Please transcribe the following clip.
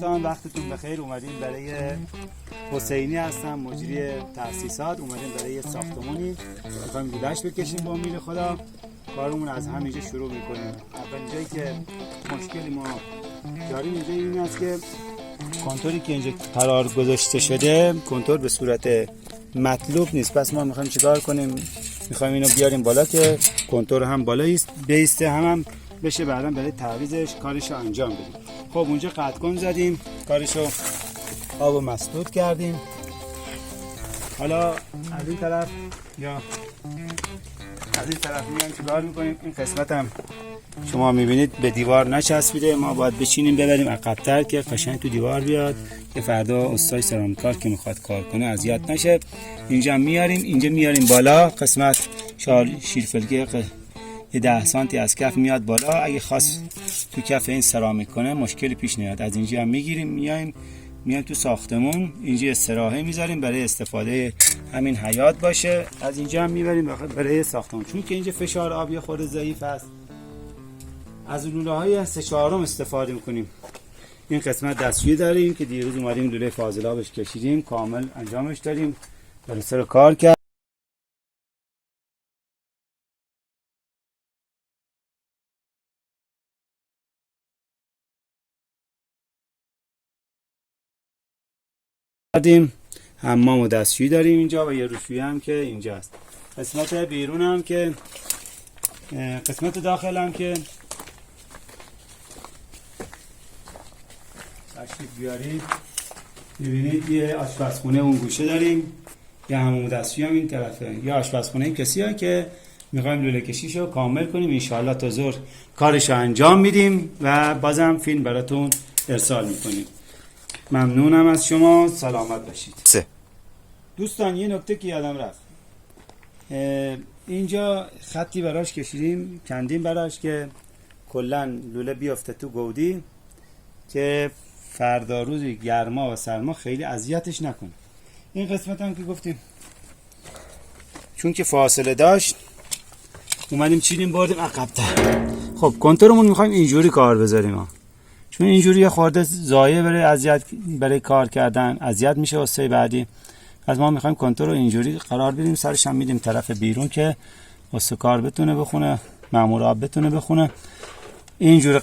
دوستان وقتتون بخیر. اومدیم برای حسینی هستم، مجری تأسیسات. اومدیم برای یه ساختمونی میخوایم گودش بکشیم با امید خدا. کارمون از همینجا شروع میکنیم. اول جایی که مشکلی ما داریم اینجا این است که کنتوری که اینجا قرار گذاشته شده کنتور به صورت مطلوب نیست. پس ما میخوایم چیکار کنیم؟ میخوایم اینو بیاریم بالا که کنتور هم بالا بیسته، هم بشه بعدا برای تعویضش کارشو انجام بدیم. خب اونجا قطع کن زدیم، کارشو آب و مسدود کردیم. حالا از این طرف یا از این طرف میایم چیکار میکنیم؟ این قسمت هم شما میبینید به دیوار نچسبیده، ما باید بچینیم ببریم عقب‌تر که قشنگ تو دیوار بیاد که فردا استاد سرامیکار که میخواد کار کنه اذیت نشه. اینجا میاریم، اینجا میاریم بالا، قسمت شیرفلگی یه 10 سانتی از کف میاد بالا. اگه خواست تو کف این سرامیک کنه مشکلی پیش نیاد. از اینجا هم میگیریم میایم تو ساختمون، اینجا استراحه میذاریم برای استفاده همین حیاط باشه. از اینجا هم میبریم برای ساختمون، چون که اینجا فشار آبی خورده ضعیف است. از لوله های 3/4 استفاده میکنیم. این قسمت دستشویی داریم که دیروز اومدیم لوله فاضلابش کشیدیم، کامل انجامش دادیم، درسته رو کار کرد. حمام و دستشویی داریم اینجا و یه روشویی هم که اینجا است. قسمت بیرون هم که قسمت داخل هم که تشریف بیارید میبینید یه آشپزخونه اون گوشه داریم، یه حمام و دستشویی هم این طرفه، یه آشپزخونه کسی ها که میخوایم لوله کشیشو کامل کنیم. انشاءالله تا ظهر کارشو انجام میدیم و بازم فیلم براتون ارسال میکنیم. ممنونم از شما، سلامت باشید. دوستان یه نکته که یادم رفت، اینجا خطی براش کشیدیم، کندیم براش که کلن لوله بیافته تو گودی که فردا روز گرما و سرما خیلی اذیتش نکنه. این قسمت هم که گفتیم چون که فاصله داشت اومدیم چیدیم بردیم عقب‌تر. خب کنتورمون میخوایم اینجوری کار بذاریم چون اینجوری خورده ضایع برای کار کردن اذیت میشه واسه بعدی. از ما میخوایم کنتور رو اینجوری قرار بدیم، سرش هم میدیم طرف بیرون که واسه کار بتونه بخونه، مامور آب بتونه بخونه. اینجوری